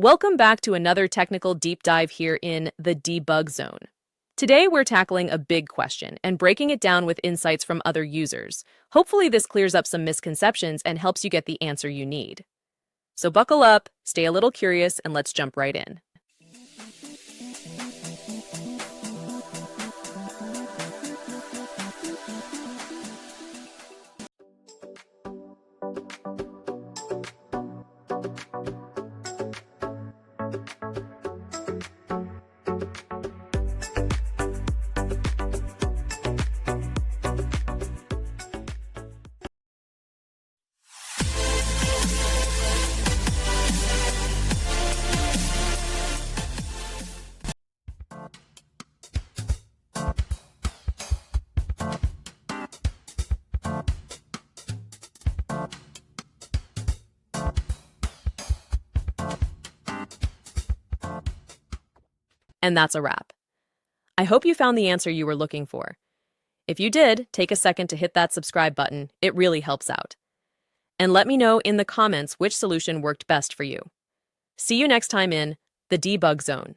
Welcome back to another technical deep dive here in the debug zone. Today, we're tackling a big question and breaking it down with insights from other users. Hopefully, this clears up some misconceptions and helps you get the answer you need. So buckle up, stay a little curious, and let's jump right in. And that's a wrap. I hope you found the answer you were looking for. If you did, take a second to hit that subscribe button. It really helps out. And let me know in the comments which solution worked best for you. See you next time in the debug zone.